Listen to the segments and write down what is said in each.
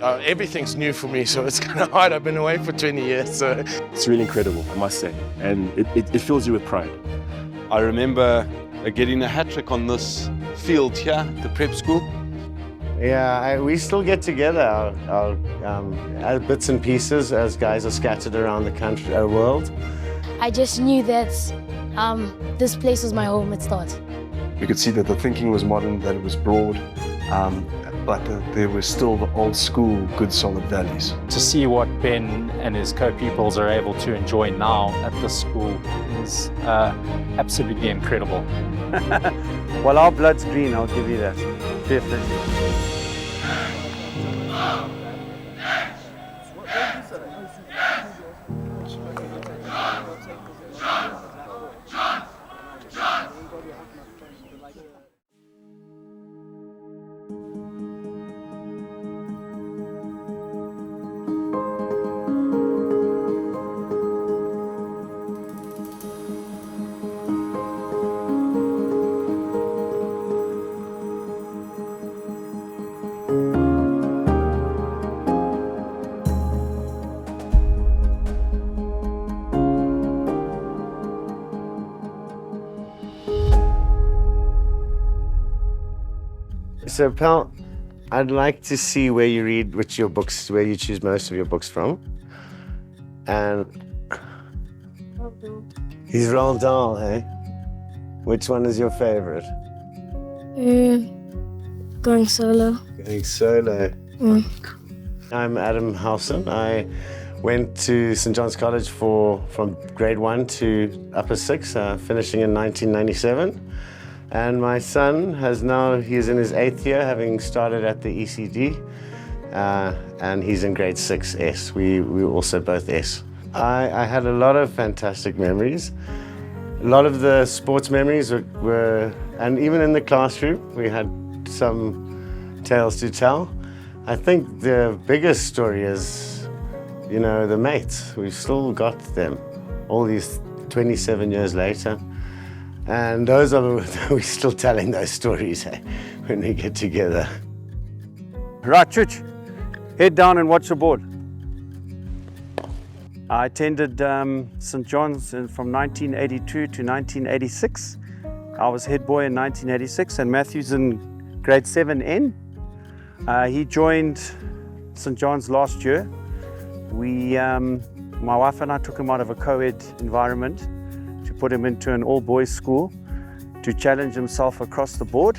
everything's new for me, so it's kind of hard. I've been away for 20 years, so. It's really incredible, I must say, and it fills you with pride. I remember getting a hat-trick on this field here at the prep school. Yeah, we still get together, our bits and pieces, as guys are scattered around the country, world. I just knew that this place was my home at start. You could see that the thinking was modern, that it was broad, but there was still the old school, good solid values. To see what Ben and his co-pupils are able to enjoy now at this school is absolutely incredible. Well, our blood's green, I'll give you that, definitely. So, Pal, I'd like to see where you read, where you choose most of your books from. And he's Roald Dahl, hey? Which one is your favorite? Going solo. Going solo. I'm Adam Halson. I went to St. John's College from grade 1 to upper 6, finishing in 1997. And my son he's in his 8th year, having started at the ECD, and he's in grade 6 S. We were also both S. I had a lot of fantastic memories. A lot of the sports memories were, and even in the classroom, we had some tales to tell. I think the biggest story is, the mates. We've still got them, all these 27 years later. And we're still telling those stories when we get together. Right, Chuch, head down and watch the board. I attended St. John's from 1982 to 1986. I was head boy in 1986, and Matthew's in grade 7N. He joined St. John's last year. My wife and I took him out of a co-ed environment to put him into an all-boys school to challenge himself across the board,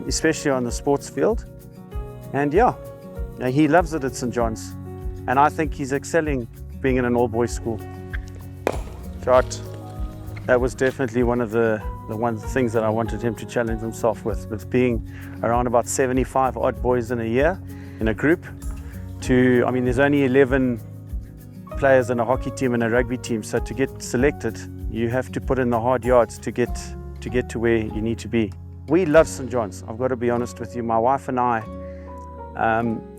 especially on the sports field. And he loves it at St. John's. And I think he's excelling being in an all-boys school. Shot. That was definitely one of the things that I wanted him to challenge himself with being around about 75 odd boys in a year, in a group. There's only 11 players in a hockey team and a rugby team, so to get selected, you have to put in the hard yards to get to where you need to be. We love St. John's, I've got to be honest with you. My wife and I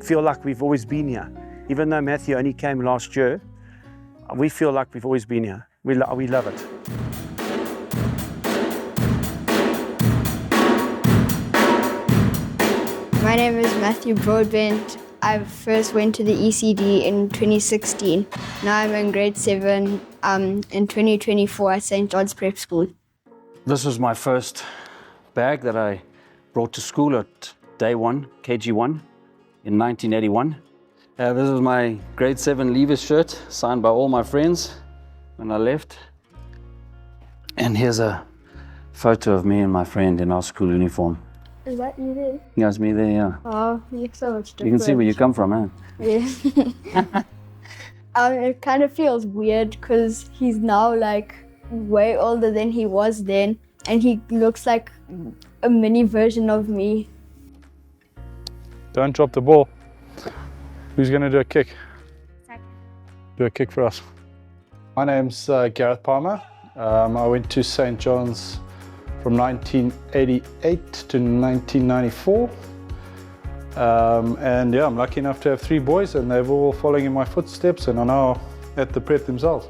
feel like we've always been here. Even though Matthew only came last year, we feel like we've always been here. We love it. My name is Matthew Broadbent. I first went to the ECD in 2016. Now I'm in grade 7 in 2024 at St. John's Prep School. This was my first bag that I brought to school at day 1, KG1, in 1981. This is my grade 7 leavers shirt, signed by all my friends when I left. And here's a photo of me and my friend in our school uniform. Is that you there? Yeah, it's me there, yeah. Oh, you look so much different. You can see where you come from, eh? Yeah. It kind of feels weird because he's now like way older than he was then, and he looks like a mini version of me. Don't drop the ball. Who's going to do a kick? Second. Do a kick for us. My name's Gareth Palmer. I went to St. John's from 1988 to 1994. And I'm lucky enough to have 3 boys, and they're all following in my footsteps and are now at the prep themselves.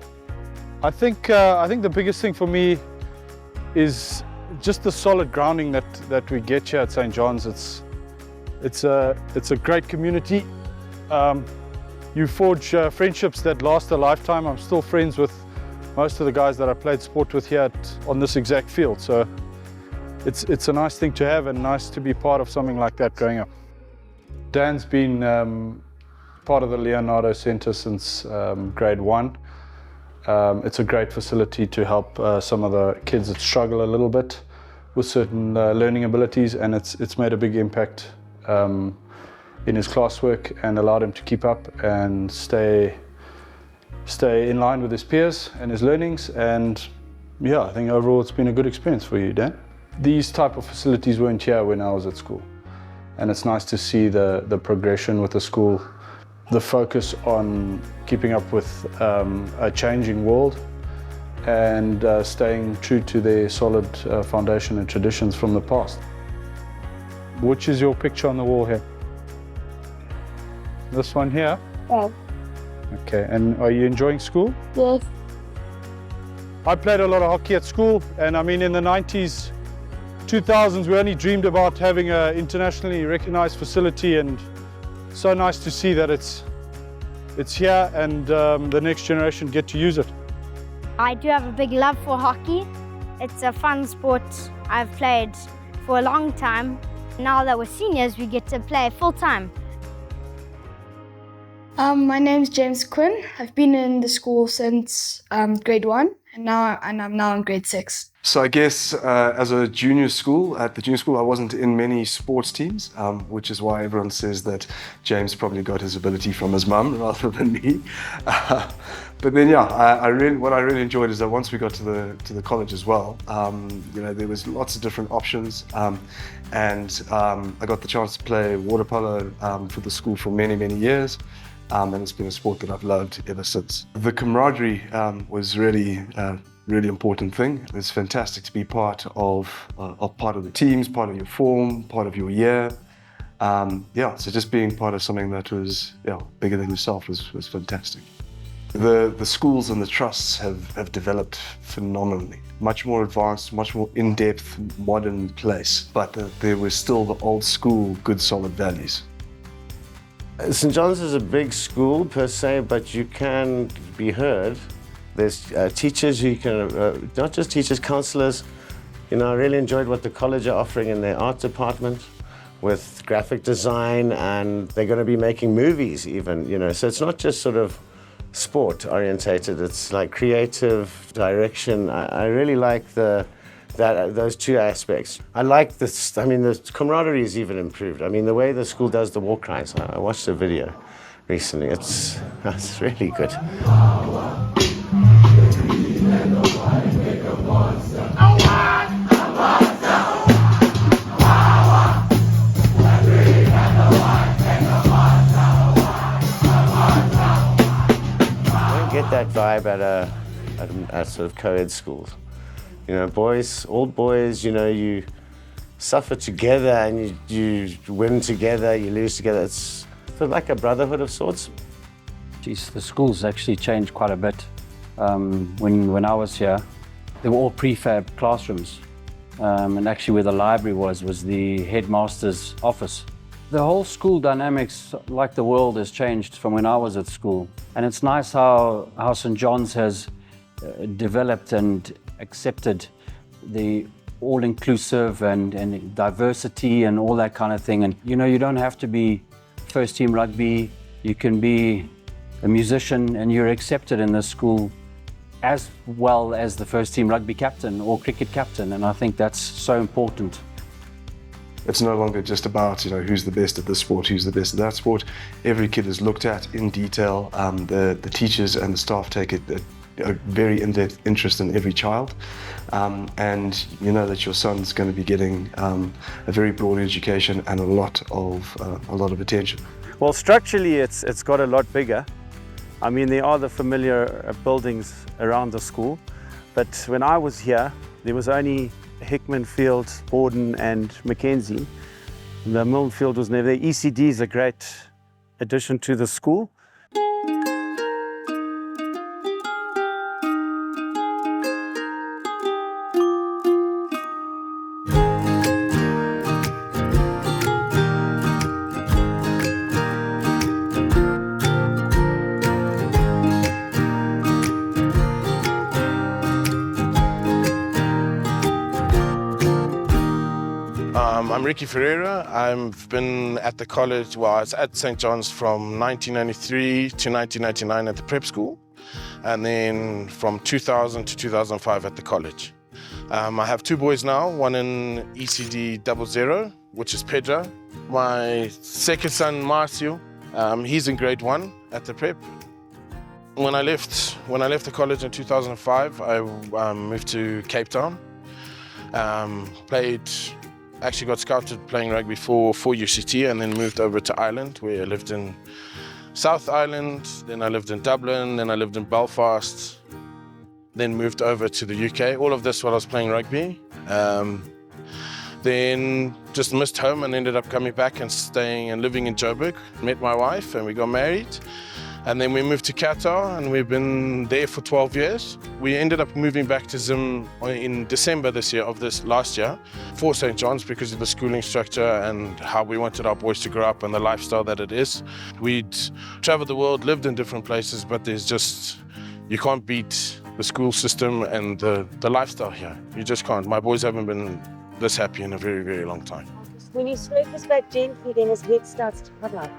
I think the biggest thing for me is just the solid grounding that we get here at St. John's. It's a great community. You forge friendships that last a lifetime. I'm still friends with most of the guys that I played sport with here on this exact field. So it's a nice thing to have and nice to be part of something like that growing up. Dan's been part of the Leonardo Centre since grade 1. It's a great facility to help some of the kids that struggle a little bit with certain learning abilities, and it's made a big impact in his classwork and allowed him to keep up and stay in line with his peers and his learnings. And yeah, I think overall it's been a good experience for you, Dan. These type of facilities weren't here when I was at school, and it's nice to see the progression with the school, the focus on keeping up with a changing world and staying true to their solid foundation and traditions from the past. Which is your picture on the wall here? This one here? Yeah. Okay, and are you enjoying school? Yes. I played a lot of hockey at school, and I mean in the 90s, 2000s, we only dreamed about having an internationally recognized facility, and so nice to see that it's here and the next generation get to use it. I do have a big love for hockey. It's a fun sport I've played for a long time. Now that we're seniors, we get to play full time. My name's James Quinn. I've been in the school since grade 1, and I'm now in grade 6. So I guess as a junior school, at the junior school, I wasn't in many sports teams, which is why everyone says that James probably got his ability from his mum rather than me. But then, yeah, what I really enjoyed is that once we got to the college as well, you know, there was lots of different options, and I got the chance to play water polo for the school for many, many years. And it's been a sport that I've loved ever since. The camaraderie was really important thing. It's fantastic to be part of the teams, part of your form, part of your year. Yeah, so just being part of something that was bigger than yourself was fantastic. The schools and the trusts have developed phenomenally. Much more advanced, much more in-depth, modern place. But there was still the old school, good solid values. St. John's is a big school per se, but you can be heard. There's teachers who you can, not just teachers, counsellors. You know, I really enjoyed what the college are offering in their art department with graphic design, and they're going to be making movies even, you know. So it's not just sort of sport orientated, it's like creative direction. I really like those two aspects. I like this, I mean, the camaraderie is even improved. I mean, the way the school does the war crimes, I watched a video recently, it's really good. You don't get that vibe at sort of co-ed schools. You know, boys, old boys, you know, you suffer together and you win together, you lose together. It's sort of like a brotherhood of sorts. Geez, the school's actually changed quite a bit. When I was here, they were all prefab classrooms. And actually where the library was the headmaster's office. The whole school dynamics, like the world, has changed from when I was at school. And it's nice how St. John's has developed and accepted the all-inclusive and diversity and all that kind of thing. And you know, you don't have to be first team rugby, you can be a musician and you're accepted in this school as well as the first team rugby captain or cricket captain, and I think that's so important. It's no longer just about, you know, who's the best at this sport, who's the best at that sport. Every kid is looked at in detail. The teachers and the staff take a very in-depth interest in every child, and you know that your son's going to be getting a very broad education and a lot of attention. Well, structurally, it's got a lot bigger. I mean, there are the familiar buildings around the school, but when I was here, there was only Hickman Field, Borden and Mackenzie. The Milne Field was never there. ECD is a great addition to the school. Ricky Ferreira. I've been at the college, well, I was at St. John's from 1993 to 1999 at the prep school, and then from 2000 to 2005 at the college. I have two boys now, one in ECD 00, which is Pedro. My second son, Marcio, he's in grade 1 at the prep. When I left the college in 2005, I moved to Cape Town. Actually got scouted playing rugby for UCT, and then moved over to Ireland, where I lived in South Ireland, then I lived in Dublin, then I lived in Belfast, then moved over to the UK. All of this while I was playing rugby. Then just missed home and ended up coming back and staying and living in Joburg. Met my wife and we got married. And then we moved to Qatar and we've been there for 12 years. We ended up moving back to Zim in December last year for St. John's because of the schooling structure and how we wanted our boys to grow up and the lifestyle that it is. We'd traveled the world, lived in different places, but you can't beat the school system and the lifestyle here. You just can't. My boys haven't been this happy in a very, very long time. When you stroke his back gently, then his head starts to come up.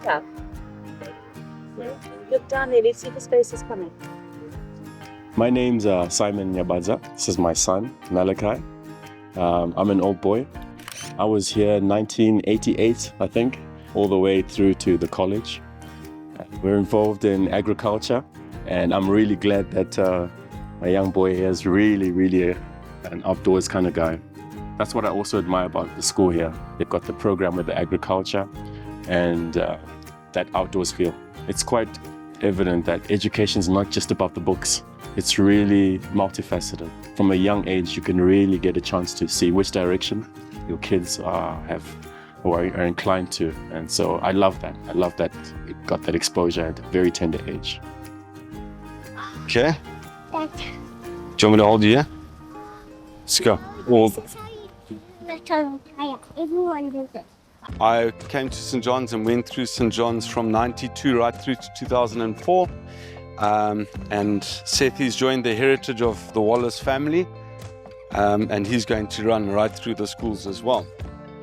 Yeah. Look down there, let's see if his face is coming. My name's Simon Nyabaza. This is my son, Malachi. I'm an old boy. I was here in 1988, I think, all the way through to the college. We're involved in agriculture, and I'm really glad that my young boy here is really an outdoors kind of guy. That's what I also admire about the school here. They've got the program with the agriculture and that outdoors feel. It's quite evident that education is not just about the books. It's really multifaceted. From a young age, you can really get a chance to see which direction your kids are inclined to. And so I love that. I love that it got that exposure at a very tender age. Okay. Do you want me to hold you here? Let's go. Everyone does it. I came to St. John's and went through St. John's from 92 right through to 2004. And Seth, he's joined the heritage of the Wallace family. And he's going to run right through the schools as well.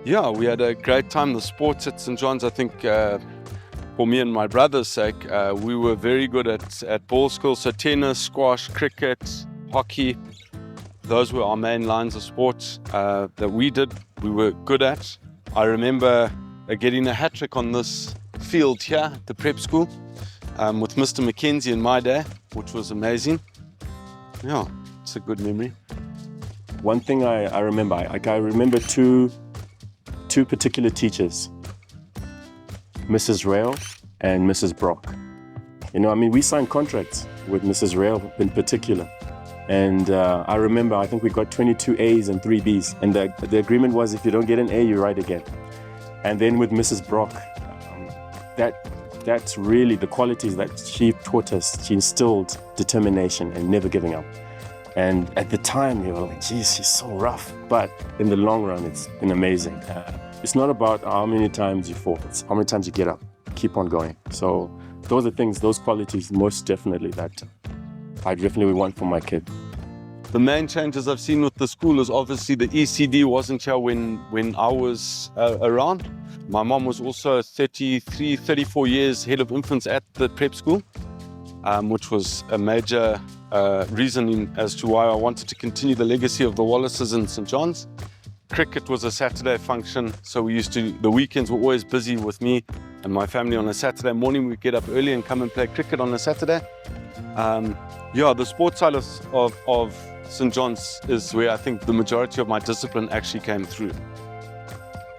Yeah, we had a great time. The sports at St. John's, I think, for me and my brother's sake, we were very good at ball skills. So tennis, squash, cricket, hockey. Those were our main lines of sports that we were good at. I remember getting a hat-trick on this field here at the prep school with Mr. Mackenzie in my day, which was amazing. Yeah, it's a good memory. One thing I remember, I remember two particular teachers, Mrs. Rail and Mrs. Brock. You know, I mean, we signed contracts with Mrs. Rail in particular. And I remember, I think we got 22 A's and 3 B's. And the agreement was if you don't get an A, you write again. And then with Mrs. Brock, that's really the qualities that she taught us. She instilled determination and never giving up. And at the time, you were like, geez, she's so rough. But in the long run, it's been amazing. It's not about how many times you fall, it's how many times you get up, keep on going. So those are things, those qualities most definitely that I definitely want for my kid. The main changes I've seen with the school is obviously the ECD wasn't here when I was around. My mom was also 33, 34 years head of infants at the prep school, which was a major reason as to why I wanted to continue the legacy of the Wallaces in St. John's. Cricket was a Saturday function, so the weekends were always busy with me and my family. On a Saturday morning, we'd get up early and come and play cricket on a Saturday. Yeah, the sports side of St. John's is where I think the majority of my discipline actually came through.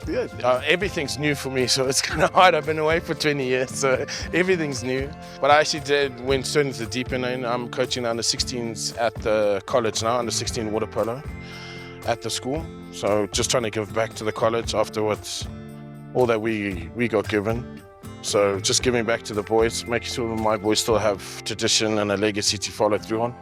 Yeah, everything's new for me, so it's kind of hard. I've been away for 20 years, so everything's new. But I actually went straight into the deep end. I'm coaching the under-16s at the college now, under-16 water polo at the school. So just trying to give back to the college after all that we got given. So just giving back to the boys, making sure my boys still have tradition and a legacy to follow through on.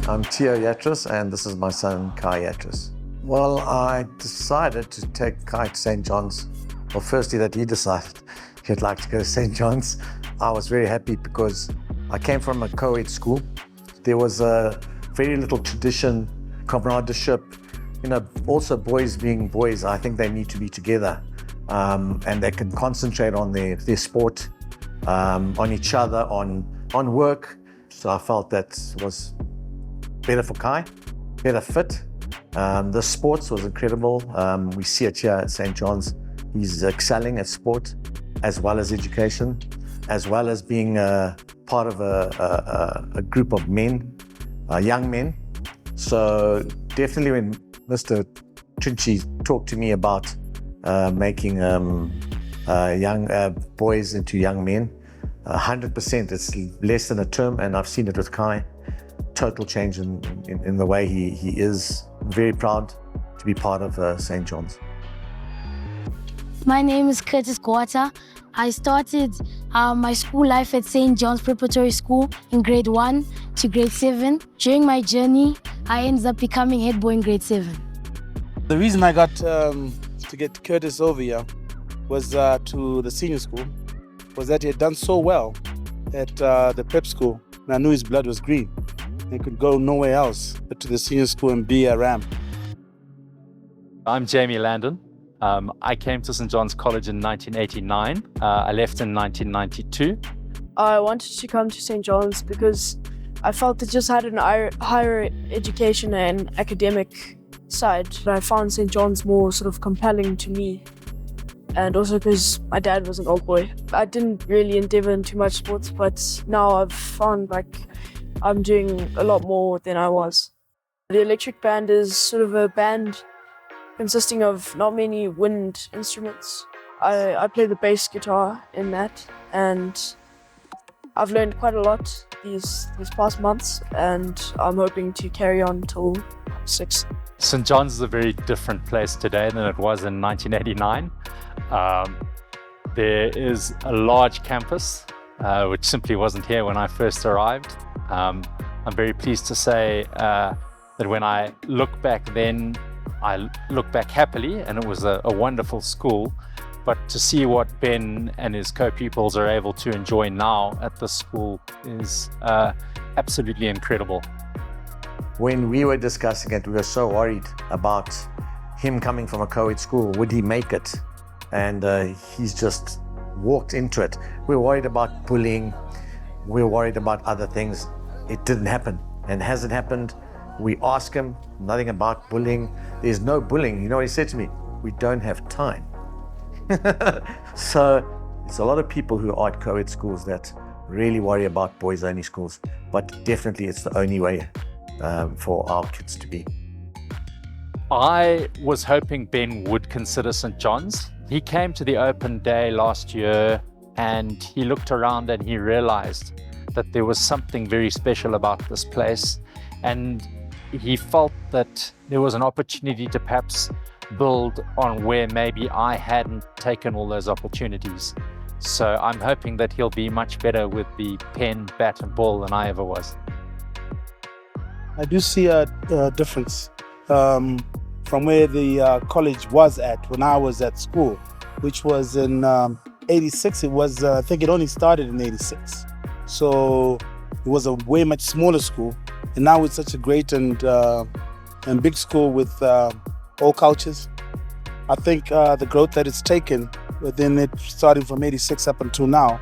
I'm Theo Yatras, and this is my son, Kai Yatras. Well, I decided to take Kai to St. John's. Well, firstly, that he decided he'd like to go to St. John's. I was very happy because I came from a co-ed school. There was a very little tradition, comradeship. You know, also boys being boys, I think they need to be together, and they can concentrate on their sport, on each other, on work. So I felt that was better for Kai, better fit. The sports was incredible. We see it here at St. John's. He's excelling at sport as well as education, as well as being part of a group of men, young men. So definitely when Mr. Trinchi talked to me about making young boys into young men, 100%, it's less than a term, and I've seen it with Kai. Total change in the way he is. Very proud to be part of St. John's. My name is Curtis Guata. I started my school life at St. John's Preparatory School in grade 1 to grade 7. During my journey, I ended up becoming head boy in grade 7. The reason I got to get Curtis over here was to the senior school, was that he had done so well at the prep school, and I knew his blood was green. He could go nowhere else but to the senior school and be a ramp. I'm Jamie Landon. I came to St. John's College in 1989. I left in 1992. I wanted to come to St. John's because I felt it just had an higher education and academic side. I found St. John's more sort of compelling to me. And also because my dad was an old boy. I didn't really endeavor in too much sports, but now I've found like I'm doing a lot more than I was. The electric band is sort of a band consisting of not many wind instruments. I play the bass guitar in that, and I've learned quite a lot these past months, and I'm hoping to carry on till 6. St. John's is a very different place today than it was in 1989. There is a large campus, which simply wasn't here when I first arrived. I'm very pleased to say that when I look back then, I look back happily, and it was a wonderful school. But to see what Ben and his co-pupils are able to enjoy now at the school is absolutely incredible. When we were discussing it, we were so worried about him coming from a co-ed school. Would he make it? And he's just walked into it. We were worried about bullying. We were worried about other things. It didn't happen, and hasn't happened. We ask him, nothing about bullying. There's no bullying. You know what he said to me? We don't have time. So it's a lot of people who are at co-ed schools that really worry about boys-only schools, but definitely it's the only way for our kids to be. I was hoping Ben would consider St. John's. He came to the open day last year and he looked around and he realized that there was something very special about this place, and he felt that there was an opportunity to perhaps build on where maybe I hadn't taken all those opportunities. So I'm hoping that he'll be much better with the pen, bat and ball than I ever was. I do see a difference from where the college was at when I was at school, which was in 86. It was, I think it only started in 86. So it was a way much smaller school. And now it's such a great and big school with all cultures. I think the growth that it's taken within it, starting from 86 up until now,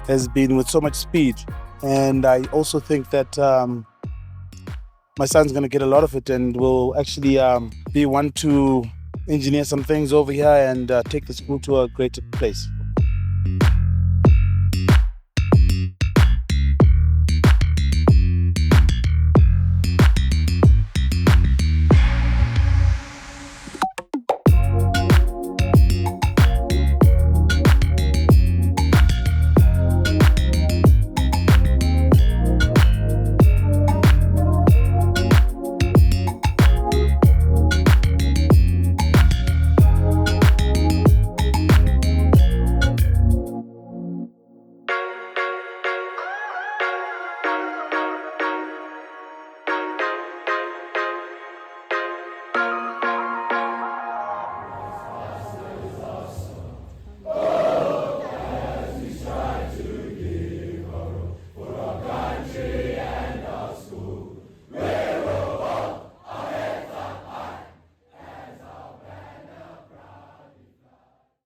has been with so much speed. And I also think that my son's going to get a lot of it and will actually be one to engineer some things over here and take the school to a greater place.